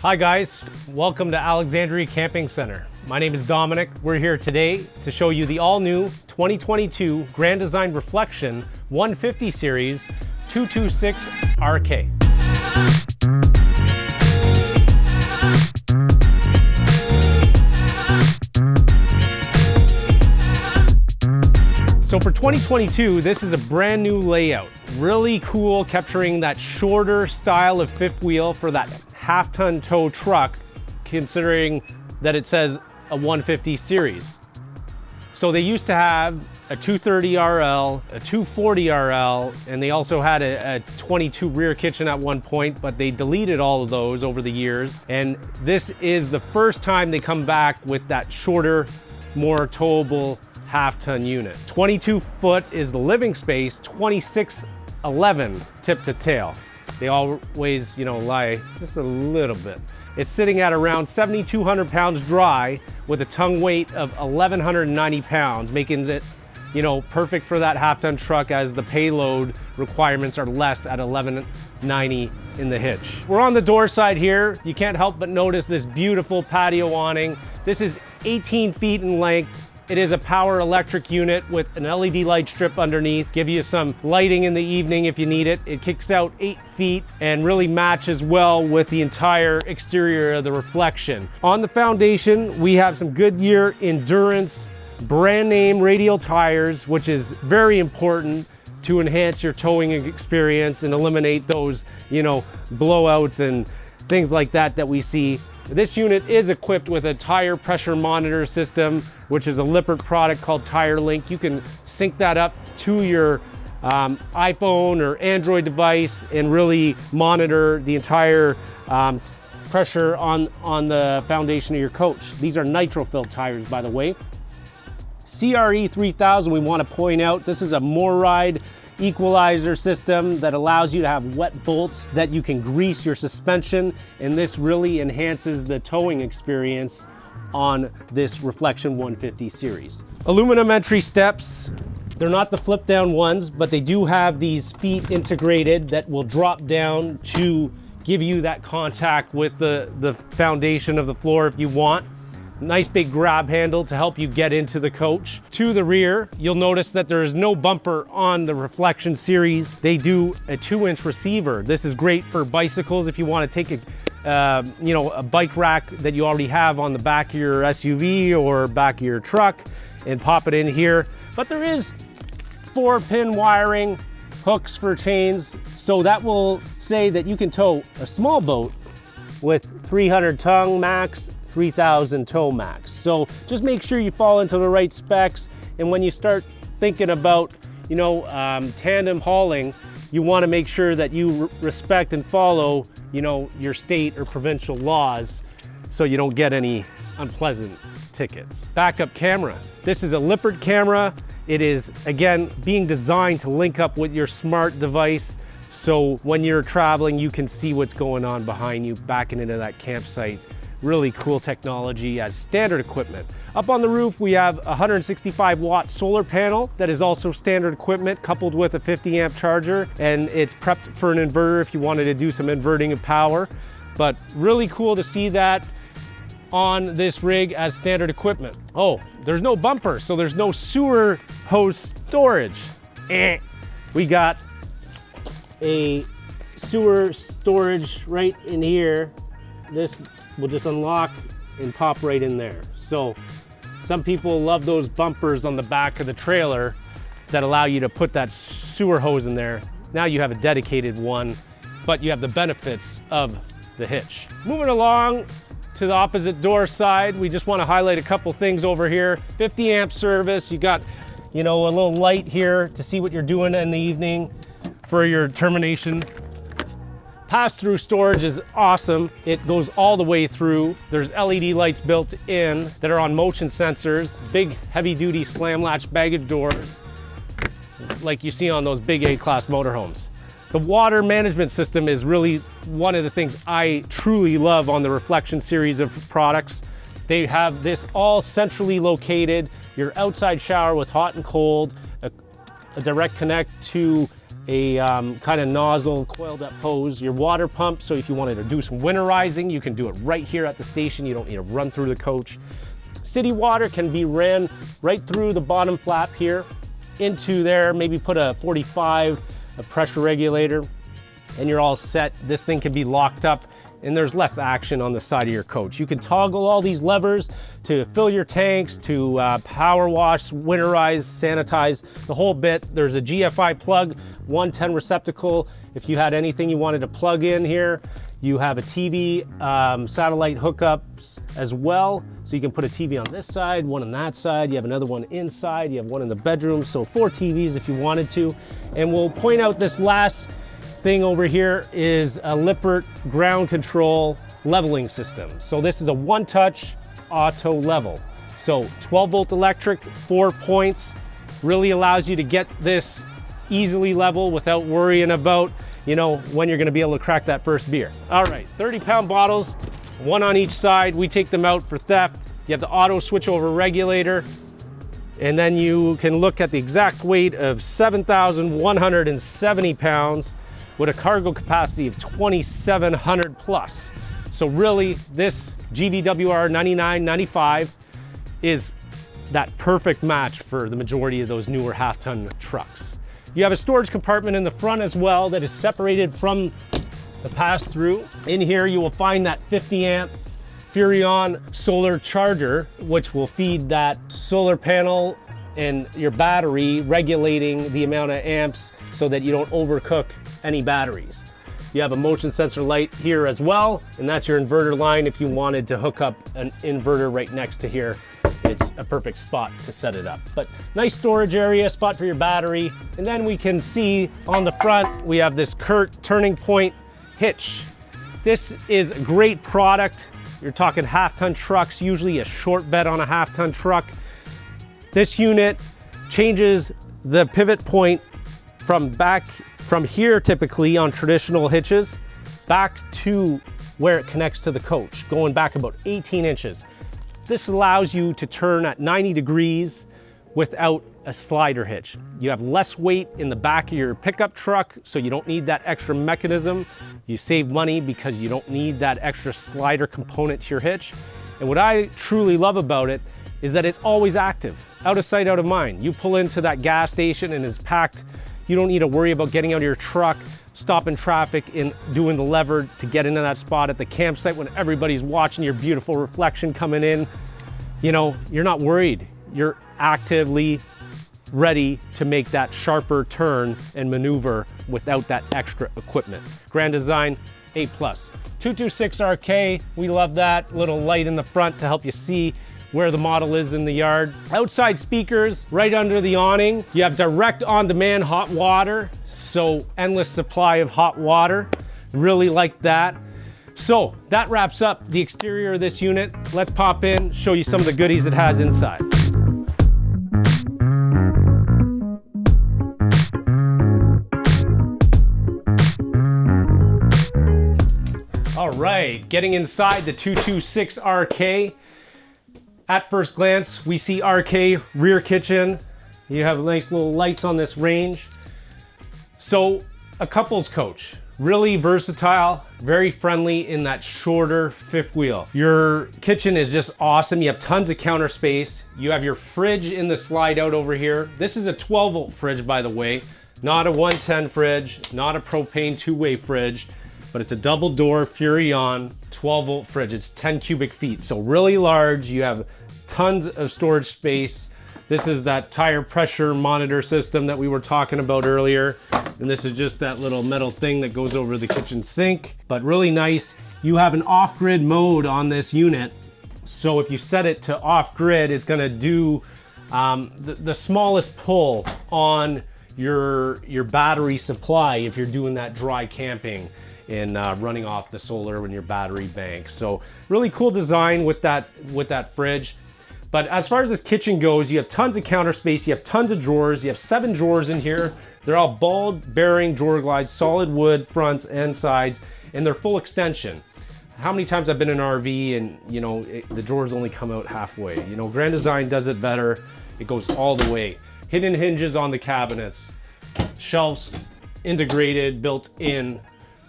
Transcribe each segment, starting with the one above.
Hi guys, welcome to Alexandria Camping Centre. My name is Dominic. We're here today to show you the all-new 2022 Grand Design Reflection 150 Series 226 RK. So for 2022, this is a brand new layout. Really cool, capturing that shorter style of fifth wheel for that half-ton tow truck, considering that it says a 150 series. So they used to have a 230 RL, a 240 RL, and they also had a 22 rear kitchen at one point, but they deleted all of those over the years. And this is the first time they come back with that shorter, more towable half-ton unit. 22 foot is the living space, 2611 tip to tail. They always, lie just a little bit. It's sitting at around 7,200 pounds dry with a tongue weight of 1,190 pounds, making it, perfect for that half-ton truck, as the payload requirements are less at 1,190 in the hitch. We're on the door side here. You can't help but notice this beautiful patio awning. This is 18 feet in length. It is a power electric unit with an LED light strip underneath, give you some lighting in the evening if you need it. It kicks out 8 feet and really matches well with the entire exterior of the Reflection. On the foundation, we have some Goodyear Endurance brand name radial tires, which is very important to enhance your towing experience and eliminate those, blowouts and things like that we see. This unit is equipped with a tire pressure monitor system, which is a Lippert product called Tire Link. You can sync that up to your iPhone or Android device and really monitor the entire pressure on the foundation of your coach. These are nitro-filled tires, by the way. CRE 3000, we want to point out, this is a MORryde equalizer system that allows you to have wet bolts that you can grease your suspension, and this really enhances the towing experience on this Reflection 150 series. Aluminum entry steps. They're not the flip down ones, but they do have these feet integrated that will drop down to give you that contact with the foundation of the floor if you want. Nice big grab handle to help you get into the coach. To the rear, you'll notice that there is no bumper on the Reflection series. They do a 2-inch receiver. This is great for bicycles if you want to take a bike rack that you already have on the back of your SUV or back of your truck and pop it in here. But there is 4-pin wiring, hooks for chains, so that will say that you can tow a small boat with 300 tongue max, 3,000 tow max. So just make sure you fall into the right specs, and when you start thinking about tandem hauling, you want to make sure that you respect and follow your state or provincial laws so you don't get any unpleasant tickets. Backup camera. This is a Lippert camera. It is, again, being designed to link up with your smart device, so when you're traveling you can see what's going on behind you, backing into that campsite. Really cool technology as standard equipment. Up on the roof, we have a 165 watt solar panel that is also standard equipment, coupled with a 50 amp charger, and it's prepped for an inverter if you wanted to do some inverting of power. But really cool to see that on this rig as standard equipment. Oh, there's no bumper, so there's no sewer hose storage. We got a sewer storage right in here. This will just unlock and pop right in there. So some people love those bumpers on the back of the trailer that allow you to put that sewer hose in there. Now you have a dedicated one, but you have the benefits of the hitch. Moving along to the opposite door side, we just want to highlight a couple things over here. 50 amp service. You got, a little light here to see what you're doing in the evening for your termination. Pass-through storage is awesome. It goes all the way through. There's LED lights built in that are on motion sensors, big heavy-duty slam latch baggage doors like you see on those big A-class motorhomes. The water management system is really one of the things I truly love on the Reflection series of products. They have this all centrally located, your outside shower with hot and cold, a direct connect to a kind of nozzle coiled up hose, your water pump, so if you wanted to do some winterizing, you can do it right here at the station. You don't need to run through the coach. City water can be ran right through the bottom flap here into there, maybe put a 45, a pressure regulator, and you're all set. This thing can be locked up and there's less action on the side of your coach. You can toggle all these levers to fill your tanks, to power wash, winterize, sanitize, the whole bit. There's a GFI plug, 110 receptacle. If you had anything you wanted to plug in here, you have a TV, satellite hookups as well. So you can put a TV on this side, one on that side. You have another one inside. You have one in the bedroom. So 4 TVs if you wanted to. And we'll point out this last thing over here is a Lippert ground control leveling system. So this is a one-touch auto level. So 12 volt electric, 4 points, really allows you to get this easily level without worrying about, you know, when you're gonna be able to crack that first beer. All right, 30-pound bottles, 1 on each side. We take them out for theft. You have the auto switch over regulator, and then you can look at the exact weight of 7,170 pounds with a cargo capacity of 2,700 plus. So really, this GVWR 9995 is that perfect match for the majority of those newer half-ton trucks. You have a storage compartment in the front as well that is separated from the pass-through. In here, you will find that 50 amp Furrion solar charger, which will feed that solar panel and your battery, regulating the amount of amps so that you don't overcook any batteries. You have a motion sensor light here as well, and that's your inverter line if you wanted to hook up an inverter right next to here. It's a perfect spot to set it up. But nice storage area, spot for your battery. And then we can see on the front, we have this Curt turning point hitch. This is a great product. You're talking half-ton trucks, usually a short bed on a half-ton truck. This unit changes the pivot point from here typically on traditional hitches back to where it connects to the coach, going back about 18 inches. This allows you to turn at 90 degrees without a slider hitch. You have less weight in the back of your pickup truck, so you don't need that extra mechanism. You save money because you don't need that extra slider component to your hitch. And what I truly love about it is that it's always active, out of sight, out of mind. You pull into that gas station and it's packed. You don't need to worry about getting out of your truck, stopping traffic and doing the lever to get into that spot at the campsite when everybody's watching your beautiful reflection coming in. You know, you're not worried. You're actively ready to make that sharper turn and maneuver without that extra equipment. Grand design, A+. 226RK, we love that little light in the front to help you see where the model is in the yard. Outside speakers right under the awning. You have direct on-demand hot water, so endless supply of hot water. Really like that. So that wraps up the exterior of this unit. Let's pop in, show you some of the goodies it has inside. All right, getting inside the 226RK. At first glance, we see RK rear kitchen. You have nice little lights on this range. So a couples coach, really versatile, very friendly in that shorter fifth wheel. Your kitchen is just awesome. You have tons of counter space. You have your fridge in the slide out over here. This is a 12 volt fridge, by the way, not a 110 fridge, not a propane two-way fridge, but it's a double door Furrion 12 volt fridge. It's 10 cubic feet, so really large. You have tons of storage space. This is that tire pressure monitor system that we were talking about earlier. And this is just that little metal thing that goes over the kitchen sink, but really nice. You have an off-grid mode on this unit. So if you set it to off-grid, it's gonna do the smallest pull on your battery supply if you're doing that dry camping and running off the solar in your battery bank. So really cool design with that fridge. But as far as this kitchen goes, you have tons of counter space, you have tons of drawers, you have 7 drawers in here. They're all ball bearing drawer glides, solid wood fronts and sides, and they're full extension. How many times I've been in an RV and you know the drawers only come out halfway. You know, Grand Design does it better. It goes all the way. Hidden hinges on the cabinets, shelves integrated, built in,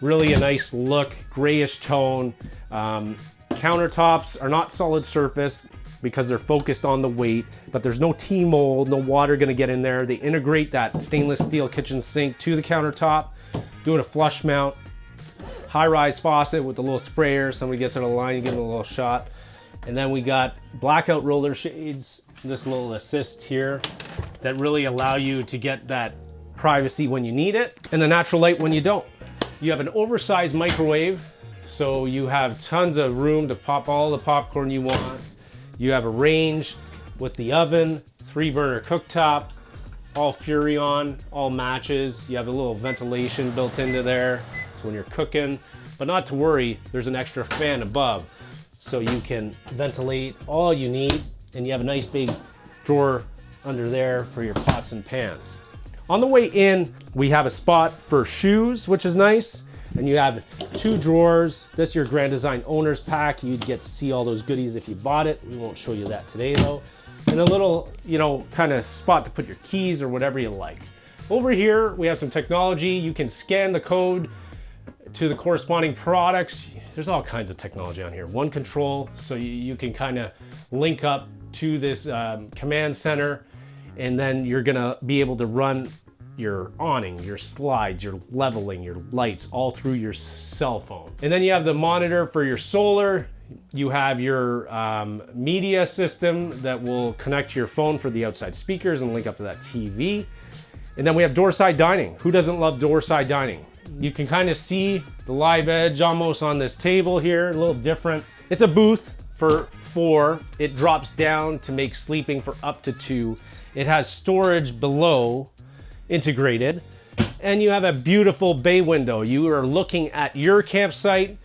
really a nice look, grayish tone. Countertops are not solid surface because they're focused on the weight, but there's no T-mold, no water gonna get in there. They integrate that stainless steel kitchen sink to the countertop, doing a flush mount, high-rise faucet with a little sprayer. Somebody gets on a line, you give them a little shot. And then we got blackout roller shades, this little assist here that really allow you to get that privacy when you need it, and the natural light when you don't. You have an oversized microwave, so you have tons of room to pop all the popcorn you want. You have a range with the oven, 3-burner cooktop, all Furrion, all matches. You have a little ventilation built into there, so when you're cooking, but not to worry, there's an extra fan above, so you can ventilate all you need, and you have a nice big drawer under there for your pots and pans. On the way in, we have a spot for shoes, which is nice. And you have 2 drawers. This is your Grand Design owner's pack. You'd get to see all those goodies if you bought it. We won't show you that today though. And a little, kind of spot to put your keys or whatever you like. Over here, we have some technology. You can scan the code to the corresponding products. There's all kinds of technology on here. One control, so you can kind of link up to this command center, and then you're gonna be able to run your awning, your slides, your leveling, your lights, all through your cell phone. And then you have the monitor for your solar. You have your media system that will connect to your phone for the outside speakers and link up to that TV. And then we have doorside dining. Who doesn't love doorside dining? You can kind of see the live edge almost on this table here, a little different. It's a booth for 4. It drops down to make sleeping for up to 2. It has storage below, integrated, and you have a beautiful bay window. You are looking at your campsite,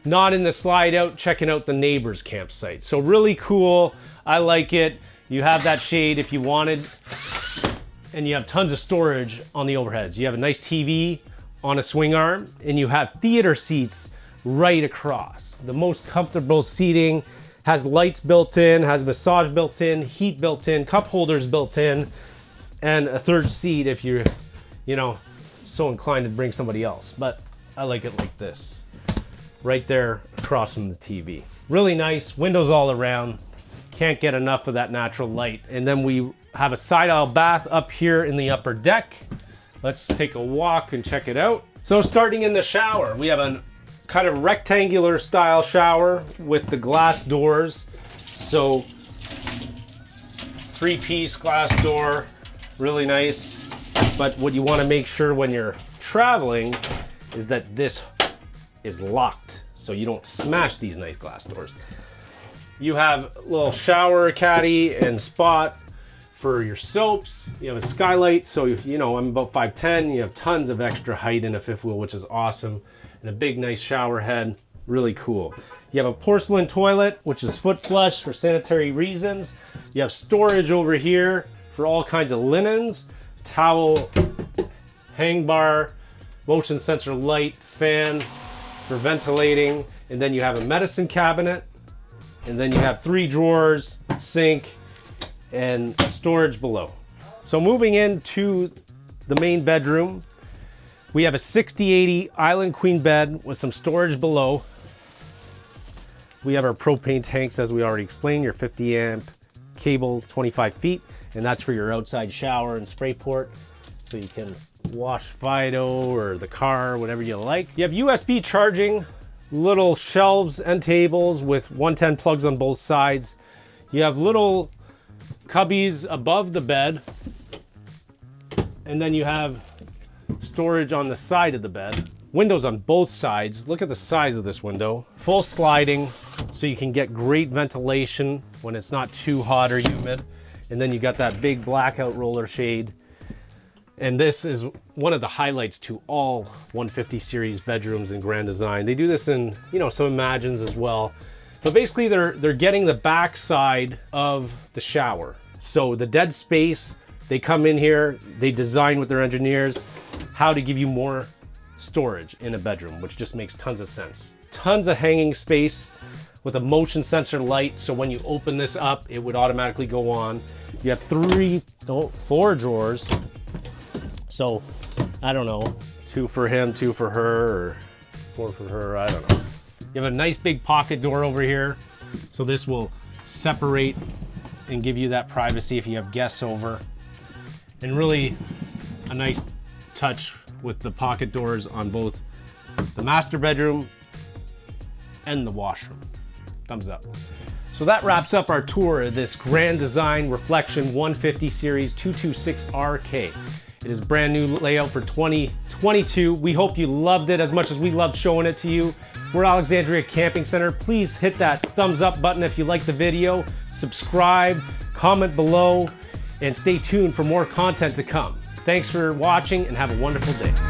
not in the slide out, checking out the neighbor's campsite. So really cool. I like it. You have that shade if you wanted, and you have tons of storage on the overheads. You have a nice TV on a swing arm, and you have theater seats right across. The most comfortable seating, has lights built in, has massage built in, heat built in, cup holders built in, and a third seat if you're, so inclined to bring somebody else. But I like it like this, right there across from the TV. Really nice, windows all around. Can't get enough of that natural light. And then we have a side aisle bath up here in the upper deck. Let's take a walk and check it out. So starting in the shower, we have a kind of rectangular style shower with the glass doors. So 3-piece glass door, really nice. But what you want to make sure when you're traveling is that this is locked so you don't smash these nice glass doors. You have a little shower caddy and spot for your soaps. You have a skylight, so I'm about 5'10". You have tons of extra height in a fifth wheel, which is awesome. And a big nice shower head, really cool. You have a porcelain toilet, which is foot flush for sanitary reasons. You have storage over here for all kinds of linens, towel, hang bar, motion sensor light, fan for ventilating. And then you have a medicine cabinet. And then you have 3 drawers, sink, and storage below. So moving into the main bedroom, we have a 60/80 Island Queen bed with some storage below. We have our propane tanks, as we already explained, your 50 amp cable, 25 feet, and that's for your outside shower and spray port, so you can wash Fido or the car, whatever you like. You have USB charging, little shelves and tables with 110 plugs on both sides. You have little cubbies above the bed, and then you have storage on the side of the bed. Windows on both sides. Look at the size of this window. Full sliding, so you can get great ventilation when it's not too hot or humid. And then you got that big blackout roller shade. And this is one of the highlights to all 150 series bedrooms in Grand Design. They do this in, some Imagines as well. But basically they're getting the back side of the shower. So the dead space, they come in here, they design with their engineers how to give you more storage in a bedroom, which just makes tons of sense. Tons of hanging space with a motion sensor light, so when you open this up, it would automatically go on. You have 4 drawers. So, I don't know, 2 for him, 2 for her, or 4 for her, I don't know. You have a nice big pocket door over here, so this will separate and give you that privacy if you have guests over. And really a nice touch with the pocket doors on both the master bedroom and the washroom. Thumbs up. So that wraps up our tour of this Grand Design Reflection 150 Series 226RK. It is brand new layout for 2022. We hope you loved it as much as we loved showing it to you. We're Alexandria Camping Centre. Please hit that thumbs up button if you like the video, subscribe, comment below, and stay tuned for more content to come. Thanks for watching and have a wonderful day.